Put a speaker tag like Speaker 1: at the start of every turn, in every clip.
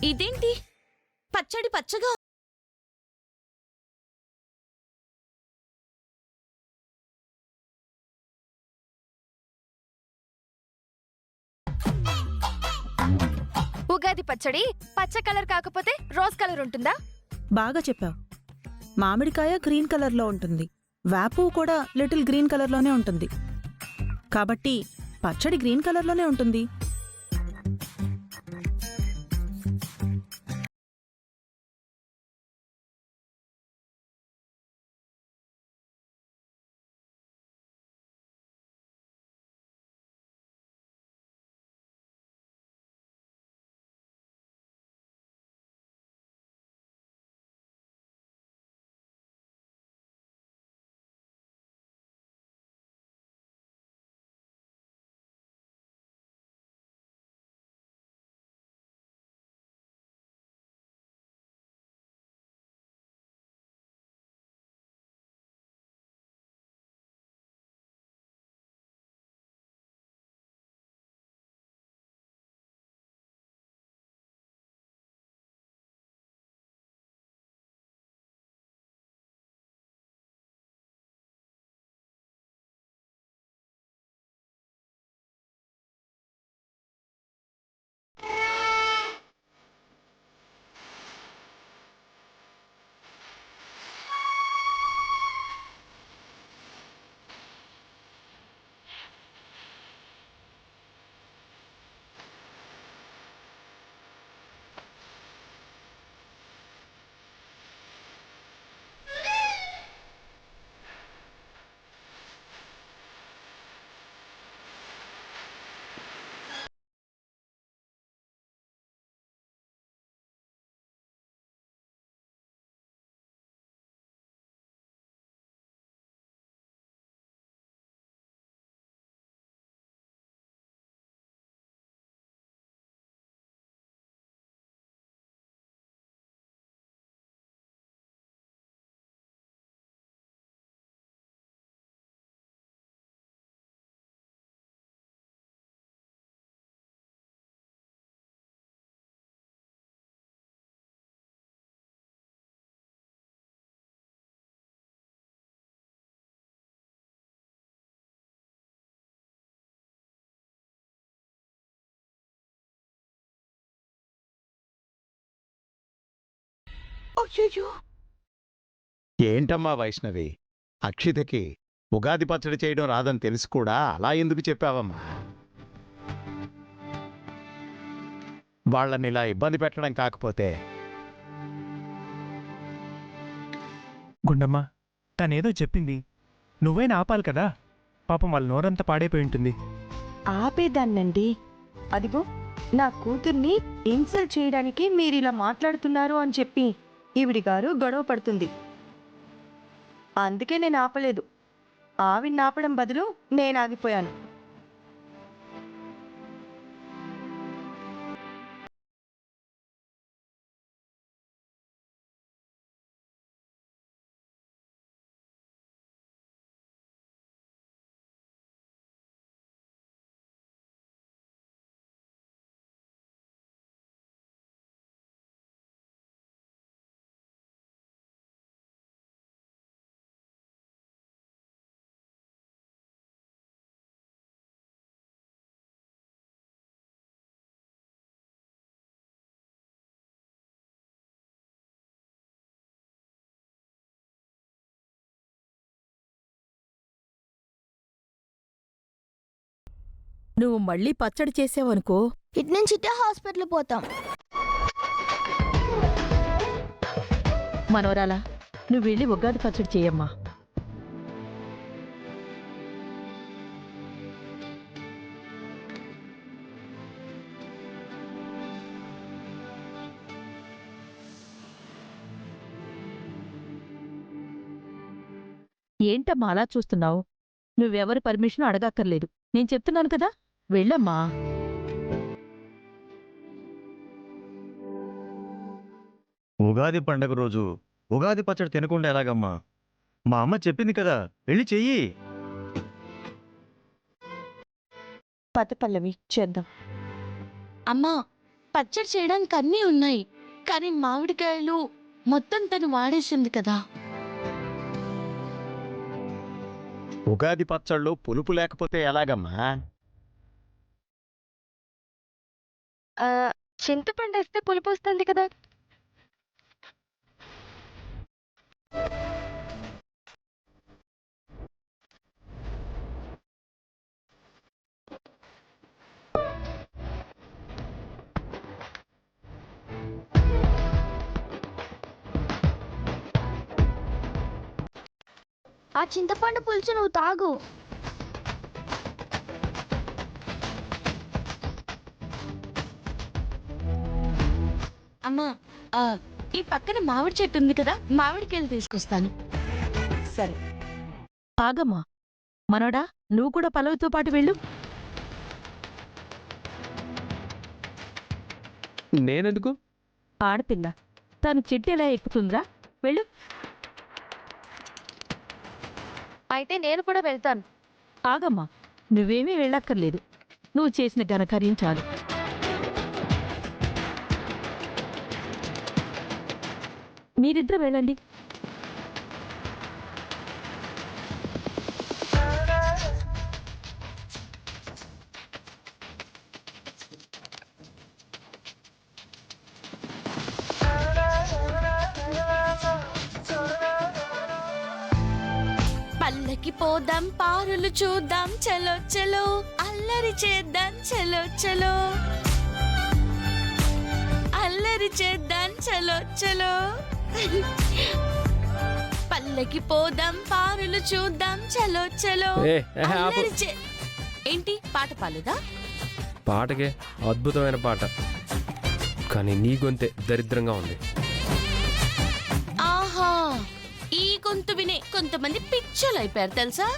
Speaker 1: ఇదేంటి పచ్చడి పచ్చగా?
Speaker 2: ఉగాది పచ్చడి పచ్చ కలర్ కాకపోతే రోజ్ కలర్ ఉంటుందా?
Speaker 3: బాగా చెప్పావు. మామిడికాయ గ్రీన్ కలర్లో ఉంటుంది, వేపు కూడా లిటిల్ గ్రీన్ కలర్లోనే ఉంటుంది, కాబట్టి పచ్చడి గ్రీన్ కలర్లోనే ఉంటుంది.
Speaker 4: ఏంటమ్మా వైష్ణవి, అక్షితకి ఉగాది పచ్చడి చేయడం రాదని తెలిసి కూడా అలా ఎందుకు చెప్పావమ్మా? వాళ్ళని ఇలా ఇబ్బంది పెట్టడం కాకపోతే.
Speaker 5: గుండమ్మ, తనేదో చెప్పింది, నువ్వైనా ఆపాలి కదా. పాపం వాళ్ళ నోరంతా పాడైపోయి ఉంటుంది.
Speaker 6: ఆపేదాన్నండి. అదిగో నా కూతుర్ని ఇన్సల్ట్ చేయడానికి మీరిలా మాట్లాడుతున్నారు అని చెప్పి ఈవిడి గారు గొడవ పడుతుంది. అందుకే నేను ఆపలేదు. ఆవిడ్ని ఆపడం బదులు నేను ఆగిపోయాను.
Speaker 3: నువ్వు మళ్ళీ పచ్చడి చేసావనుకో,
Speaker 2: ఇట్నుంచిటే హాస్పిటల్ పోతాం.
Speaker 3: మనవరాలా, నువ్వు వెళ్ళి ఉగాది పచ్చడి చేయమ్మా. ఏంటమ్మా అలా చూస్తున్నావు? నువ్వెవరి పర్మిషన్ అడగక్కర్లేదు, నేను చెప్తున్నాను కదా, వెళ్ళమ్మా.
Speaker 7: ఉగాది పండగ రోజు ఉగాది పచ్చడి తినకుండా ఎలాగమ్మా? మా అమ్మ చెప్పింది కదా, వెళ్ళి చెయ్యి.
Speaker 6: పద పల్లవి చేద్దాం.
Speaker 1: అమ్మా పచ్చడి చేయడానికి అన్నీ ఉన్నాయి, కానీ మామిడికాయలు మొత్తం తను వాడేసింది కదా.
Speaker 4: ఉగాది పచ్చళ్ళు పులుపు లేకపోతే ఎలాగమ్మా?
Speaker 2: చింతపండు వేస్తే పులుపు వస్తుంది కదా. ఆ చింతపండు పులుసు నువ్వు తాగు.
Speaker 1: అమ్మా ఈ పక్కన మామిడి చెట్టు ఉంది కదా, మామిడికాయలు తీసుకొస్తాను.
Speaker 6: సరే.
Speaker 8: ఆగమ్మా మనోడా, నువ్వు కూడా పల్లవితో పాటు వెళ్ళు.
Speaker 5: నేనెందుకు?
Speaker 8: ఆడపిల్ల తను చెట్టు ఎలా ఎక్కుతుందా? వెళ్ళు.
Speaker 2: అయితే నేను కూడా వెళ్తాను.
Speaker 8: ఆగమ్మా, నువ్వేమీ వెళ్ళక్కర్లేదు. నువ్వు చేసిన ఘనకార్యం చాలు. మీరిద్దరు వెళ్ళండి.
Speaker 1: పల్లకి పోదాం, పారులు చూద్దాం, చలో చలో, అల్లరి చేద్దాం, చలో చలో, అల్లరి చేద్దాం, చలో చలో. పల్లకి పోదాం, పారులు చూద్దాం, చలో చలో, అల్లరి ఏంటి పాట పాలేదా?
Speaker 9: పాటకే అద్భుతమైన పాట, కానీ నీ గొంతే దరిద్రంగా ఉంది.
Speaker 1: ఆహా, ఈ గొంతు వినే కొంతమంది పిచ్చోలు అయిపోయారు తెలుసా.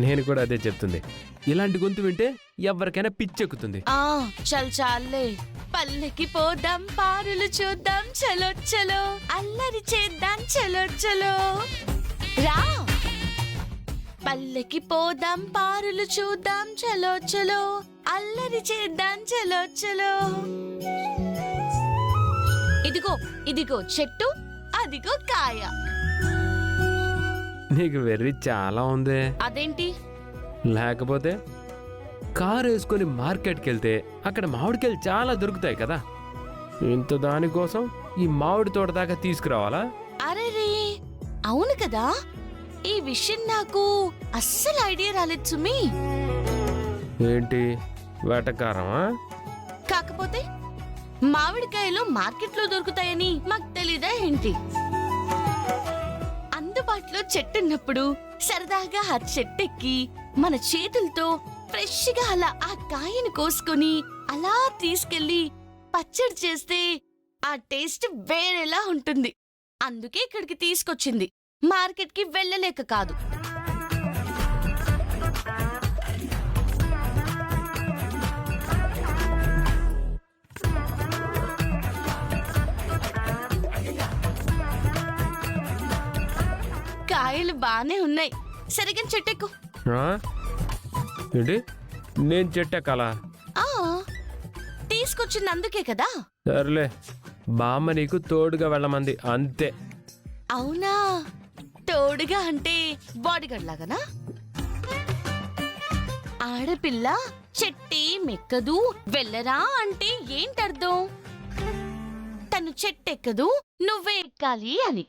Speaker 9: నేను కూడా అదే చెప్తుంది. ఇలాంటి గొంతు వింటే ఎవరికైనా పిచ్చెక్కుతుంది.
Speaker 1: చల్ చాలే. పల్లకి పోదాం, పారులు చూద్దాం, చలో చలో, అల్లరి చేద్దాం, చలో చలో. రా. పల్లకి పోదాం, పారులు చూద్దాం, చలో చలో, అల్లరి చేద్దాం, చలో చలో. ఇదిగో ఇదిగో చెట్టు, అదిగో కాయ.
Speaker 9: నీకు వెర్రి చాలా ఉంది.
Speaker 1: అదేంటి?
Speaker 9: లేకపోతే కారు వేసుకొని మార్కెట్కి వెళ్తే అక్కడ మామిడికాయలు చాలా దొరుకుతాయి కదా, ఇంత దానికోసం ఈ మామిడి తోట దాకా తీసుకురావాలా?
Speaker 1: అరే రే, అవును కదా, ఈ విషయం నాకు అస్సలు ఐడియా రాలేదు సుమి.
Speaker 9: ఏంటి వేటకారమా?
Speaker 1: కాకపోతే మామిడికాయలు మార్కెట్లో దొరుకుతాయని మాకు తెలీదా ఏంటి? అందుబాటులో చెట్టున్నప్పుడు సరదాగా ఆ చెట్టెక్కి మన చేతులతో ఫ్రెష్ గా అలా ఆ కాయని కోసుకొని అలా తీసుకెళ్లి పచ్చడి చేస్తే ఆ టేస్ట్ వేరేలా ఉంటుంది. అందుకే ఇక్కడికి తీసుకొచ్చింది, మార్కెట్కి వెళ్ళలేక కాదు. కాయలు బానే ఉన్నాయి, సరిగ్గా చెట్టెక్కు.
Speaker 9: ఆ? ఏంటి నేను చెట్టెక్కాలా?
Speaker 1: ఆ, తీసుకొచ్చింది అందుకే కదా.
Speaker 9: సర్లే, బామ్మ నీకు తోడుగా వెళ్ళమంది అంతే.
Speaker 1: అవునా, తోడుగా అంటే బాడీగార్డ్ లాగానా? ఆడపిల్ల చెట్టే మెక్కదు వెళ్ళరా అంటే ఏంటర్థం? తను చెట్టెక్కదు, నువ్వే ఎక్కాలి అని.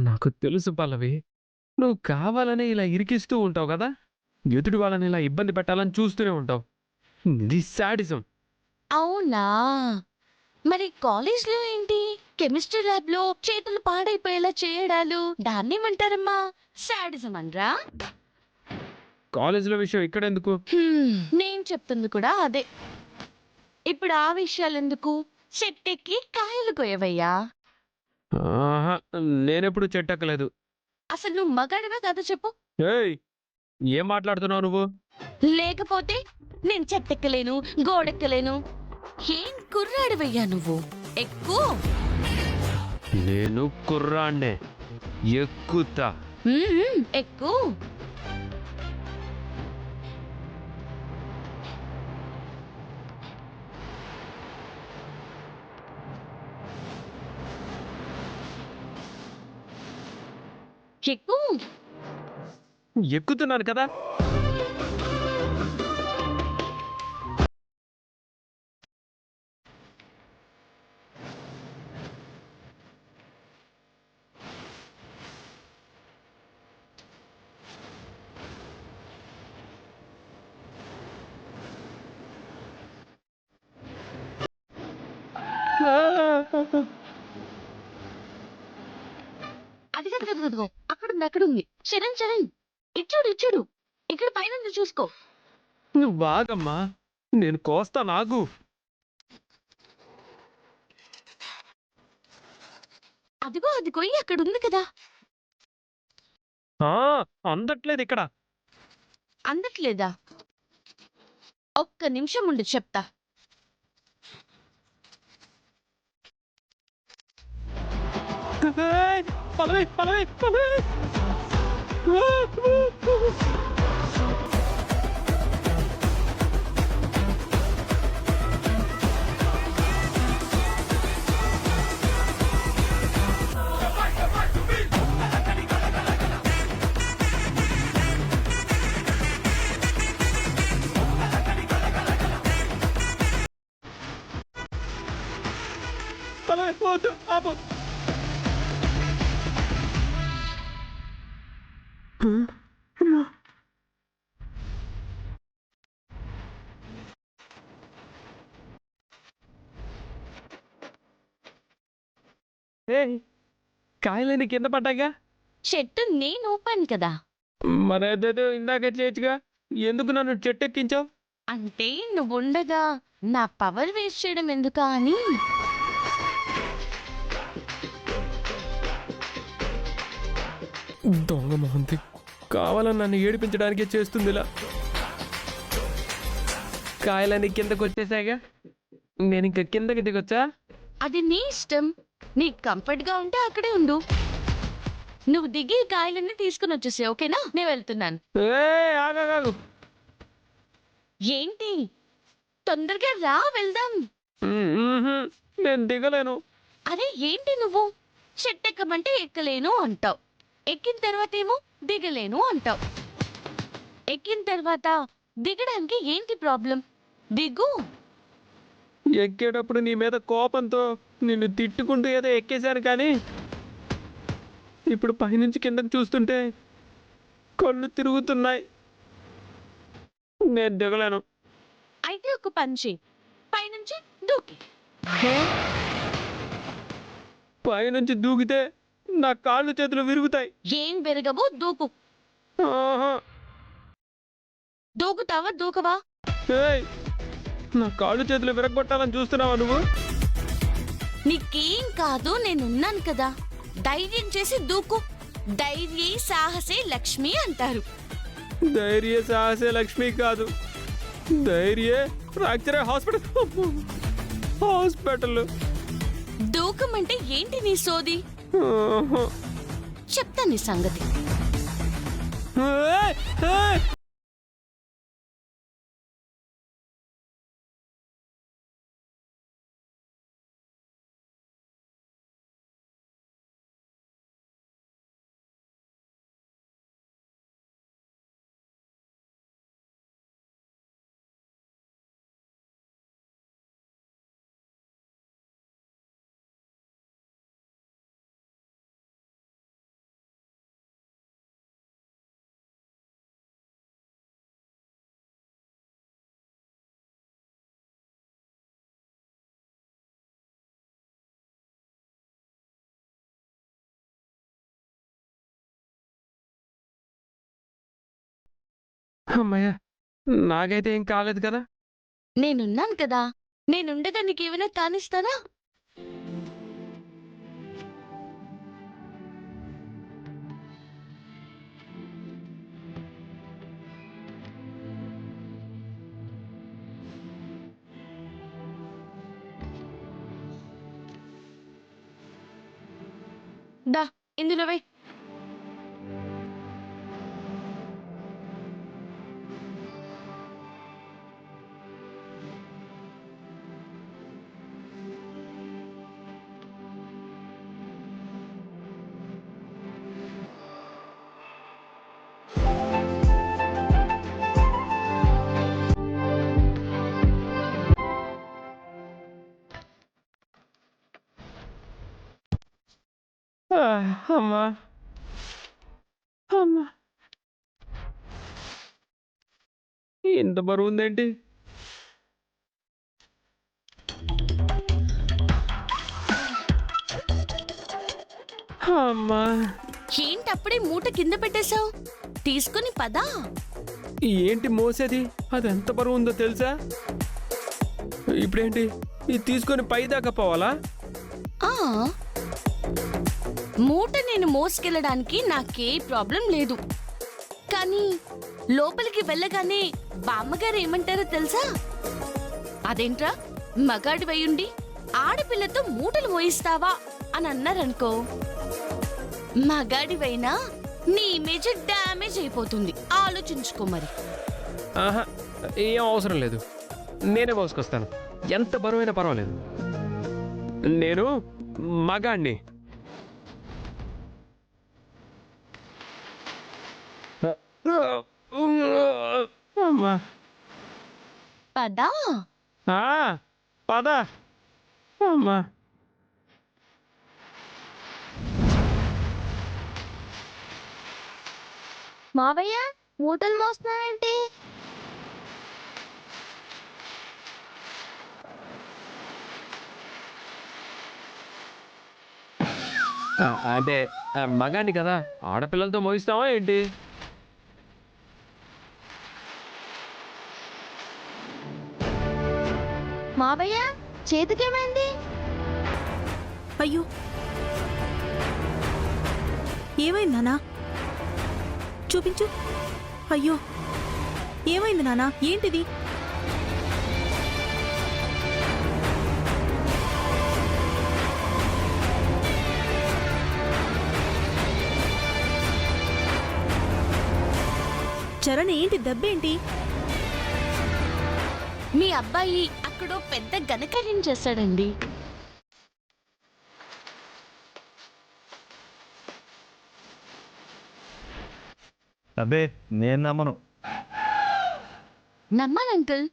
Speaker 9: నాకు తెలుసు పల్లవి, నువ్వు కావాలనే ఇలా ఇరికిస్తూ ఉంటావు కదా, ఎదుటి వాళ్ళని ఇలా ఇబ్బంది పెట్టాలని చూస్తూనే ఉంటావు. ఇది శాడిజం.
Speaker 1: అవునా, మరి కాలేజ్లో ఏంటి, కెమిస్ట్రీ ల్యాబ్ లో చేతులు పాడైపోయేలా చేయడాలు, దాన్నేమంటారమ్మా? శాడిజం అనరా?
Speaker 9: కాలేజీలో విషయం ఇక్కడెందుకు?
Speaker 1: నేను చెప్తుంది కూడా అదే. ఇప్పుడు ఆ విషయాలెందుకు, చెట్టెక్కి కాయలు కోయవయ్యా.
Speaker 9: ఆహా, నేనెప్పుడు చెట్టెక్కలేదు.
Speaker 1: అసలు నువ్వు మగాడివా కదా చెప్పు.
Speaker 9: ఏయ్, ఏం మాట్లాడుతున్నావు నువ్వు?
Speaker 1: లేకపోతే నేను చెట్టెక్కలేను, గోడెక్కలేను. ఏం కుర్రాడివయ్యా నువ్వు? ఎక్కు.
Speaker 9: నేను కుర్రాన్నే, ఎక్కుతా.
Speaker 1: ఎక్కు. ఎక్కు.
Speaker 9: ఎక్కుతున్నాను కదా.
Speaker 1: అదిగో అక్కడుంది. చరణ్ చరణ్, ఇచ్చుడు. ఇక్కడ పైన చూసుకో.
Speaker 9: నువ్వు బాగమ్మా, నేను కోస్తా నాగు.
Speaker 1: అదిగో అది కొయ్యి అక్కడుంది కదా.
Speaker 9: అందట్లేదు ఇక్కడ.
Speaker 1: అందట్లేదా? ఒక్క నిమిషం ఉండు, చెప్తా.
Speaker 9: పలవే. వద్దు, ఆపు. కాయలని కింద పడ్డాగా.
Speaker 1: చెట్టు నేను ఊపాను కదా.
Speaker 9: మరేదేదో ఇందాక చేయొచ్చుగా, ఎందుకు నన్ను చెట్టు ఎక్కించావు?
Speaker 1: అంటే నువ్వుండగా నా పవర్ వేస్ట్ చేయడం ఎందుకా అని.
Speaker 9: దొంగ మొహంతి కావాలని నన్ను ఏడిపించడానికే చేస్తుంది ఇలా. కాయలన్నీ కిందకు వచ్చేసాగా, నేను ఇంకా కిందకి దిగొచ్చా?
Speaker 1: అది నీ ఇష్టం. నీకు కంఫర్ట్ గా ఉంటే అక్కడే ఉండు. నువ్వు దిగి కాయలన్నీ తీసుకుని వచ్చేసే, ఓకేనా? నేను వెళ్తున్నాను.
Speaker 9: ఆగాగు.
Speaker 1: ఏంటి? తొందరగా రా, వెళ్దాం.
Speaker 9: నేను దిగలేను.
Speaker 1: అరే ఏంటి నువ్వు? చెట్టెక్కమంటే ఎక్కలేను అంటావు, ఎక్కిన తర్వాత ఏమో దిగలేను అంటావు. ఎక్కిన తర్వాత దిగడానికి ఏంటి ప్రాబ్లం? దిగు.
Speaker 9: ఎక్కేటప్పుడు నీ మీద కోపంతో నిన్ను తిట్టుకుంటూ ఏదో ఎక్కేశాను, కానీ ఇప్పుడు పైనుంచి కిందకు చూస్తుంటే కళ్ళు తిరుగుతున్నాయి. నేను దిగలేను.
Speaker 1: అయితే ఒక పని చెయ్యి, పైనుంచి దూకి.
Speaker 9: పైనుంచి దూకితే నా కాళ్ళు చేతులు విరుగుతాయి.
Speaker 1: ఏం పెరగవు, దూకు.
Speaker 9: ఆహా.
Speaker 1: దూకుతావా దూకవా?
Speaker 9: ఏయ్, నా కాళ్ళు చేతులు విరగొట్టాలని చూస్తున్నావా నువ్వు?
Speaker 1: నీకేం కాదు, నేనున్నాను కదా. ధైర్యం చేసి దూకు. ధైర్యే సాహసే లక్ష్మి అంటారు.
Speaker 9: ధైర్య సాహసే లక్ష్మి కాదు, ధైర్యే ఫ్రాక్చర్ హాస్పిటల్.
Speaker 1: దూకమంటే ఏంటి నీ సోది? చెప్తా నీ సంగతి.
Speaker 9: అమ్మయ్య, నాకైతే ఏం కాలేదు కదా.
Speaker 1: నేనున్నాను కదా. నేనుండగా నీకేమైనా కానిస్తానా?
Speaker 2: దా ఇందులో వై.
Speaker 9: అమ్మా అమ్మా, ఇంత బరువు ఉందేంటి? అమ్మా,
Speaker 1: ఏంటప్పుడే మూట కింద పెట్టేశావు? తీసుకుని పదా.
Speaker 9: ఏంటి మోసేది? అది ఎంత బరువు ఉందో తెలుసా? ఇప్పుడేంటి ఇది తీసుకొని పై దాకా పోవాలా?
Speaker 1: ఆ మూట నేను మోసుకెళ్ళడానికి నాకే ప్రాబ్లం లేదు, కానీ లోపలికి వెళ్ళగానే బామ్మగారు ఏమంటారో తెలుసా? అదేంట్రా మగాడి వయ్యుండి ఆడపిల్లతో మూటలు మోయిస్తావా అని అన్నారనుకో, మగాడివైనా నీ ఇమేజ్ డ్యామేజ్ అయిపోతుంది. ఆలోచించుకో మరి.
Speaker 9: ఆహా, ఏం అవసరం లేదు, నేనే మోసుకొస్తాను. ఎంత బరువైనా పర్వాలేదు, నేను మగాణ్ణి. అమ్మా,
Speaker 1: పదా.
Speaker 9: పద అమ్మా.
Speaker 2: మావయ్య మూటలు మోస్తున్నావేంటి?
Speaker 9: అంటే మగాణ్ణి కదా, ఆడపిల్లలతో మోయిస్తావా ఏంటి?
Speaker 2: మావయ్య చేతికేమైంది?
Speaker 3: అయ్యో, ఏమైంది నానా? చూపించు. అయ్యో, ఏమైంది నానా? ఏంటిది? చరణ్, ఏంటి దెబ్బేంటి?
Speaker 1: మీ అబ్బాయి అక్కడో పెద్ద ఘనకార్యం చేశాడండి.
Speaker 7: అబ్బే, నేను నమ్మను.
Speaker 1: నమ్మాలి అంకుల్.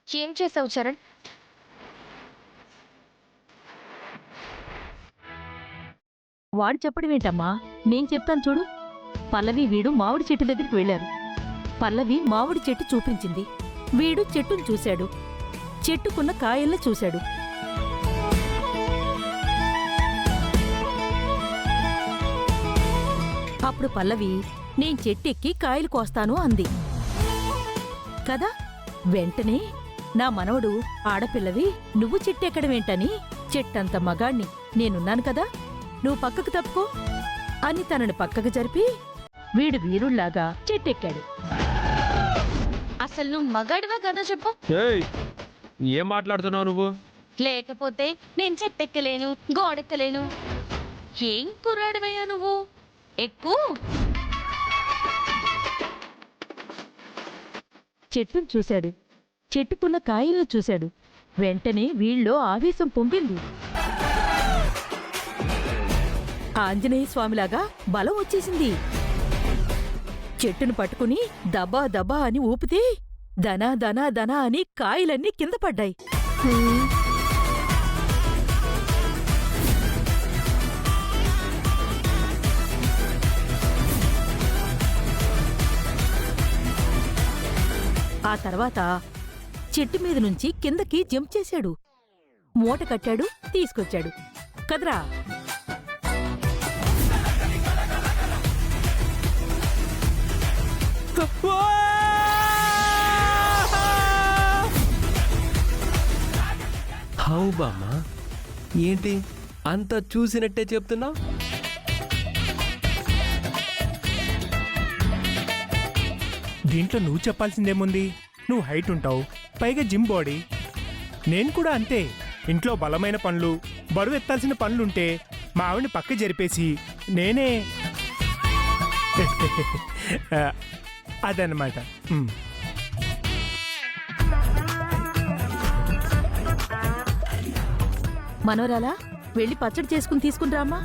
Speaker 2: ఏం చేసావు చరణ్?
Speaker 8: వాడు చెప్పడం ఏంటమ్మా? నేను చెప్తాను చూడు. పల్లవి వీడు మామిడి చెట్టు దగ్గరికి వెళ్ళారు. పల్లవి మామిడి చెట్టు చూపించింది. వీడు చెట్టును చూశాడు. చెట్టుకున్న కాయల్ని చూశాడు. అప్పుడు పల్లవి నేను చెట్టెక్కి కాయలు కోస్తాను అంది కదా. వెంటనే నా మనవడు ఆడపిల్లవి నువ్వు చెట్టెక్కడమేంటని, చెట్టంత మగాణ్ణి నేనున్నాను కదా, నువ్వు పక్కకు తప్పుకో అని తనను పక్కకు జరిపి వీడు వీరుళ్లాగా చెట్టెక్కాడు.
Speaker 1: అసలు నువ్వు మగాడివా కదా చెప్పు.
Speaker 9: ఏయ్, ఏం మాట్లాడుతున్నావు నువ్వు?
Speaker 1: లేకపోతే నేను చెట్టెక్కలేను, గోడెక్కలేను. ఏం కుర్రాడివయ్యా నువ్వు? ఎక్కు.
Speaker 8: చెట్టును చూశాడు. చెట్టుకున్న కాయలను చూశాడు. వెంటనే వీళ్ళో ఆవేశం పొంగింది. ఆంజనేయ స్వామిలాగా బలం వచ్చేసింది. చెట్టును పట్టుకుని దబా దబా అని ఊపితే దనా దనా దనా అని కాయలన్నీ కింద పడ్డాయి. ఆ తర్వాత చెట్టు మీద నుంచి కిందకి జంప్ చేశాడు. మూట కట్టాడు, తీసుకొచ్చాడు కదరా.
Speaker 9: హౌ బామ్మా, ఏంటి అంత చూసినట్టే చెప్తున్నావు?
Speaker 5: దీంట్లో నువ్వు చెప్పాల్సిందేముంది? నువ్వు హైట్ ఉంటావు, పైగా జిమ్ బాడీ. నేను కూడా అంతే. ఇంట్లో బలమైన పనులు, బరువు ఎత్తాల్సిన పనులుంటే మా ఆవిడని పక్క జరిపేసి నేనే అదన్నమాట.
Speaker 8: మనవరాలా వెళ్ళి పచ్చడి చేసుకుని తీసుకునిరామ్మా.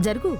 Speaker 8: జరుగు.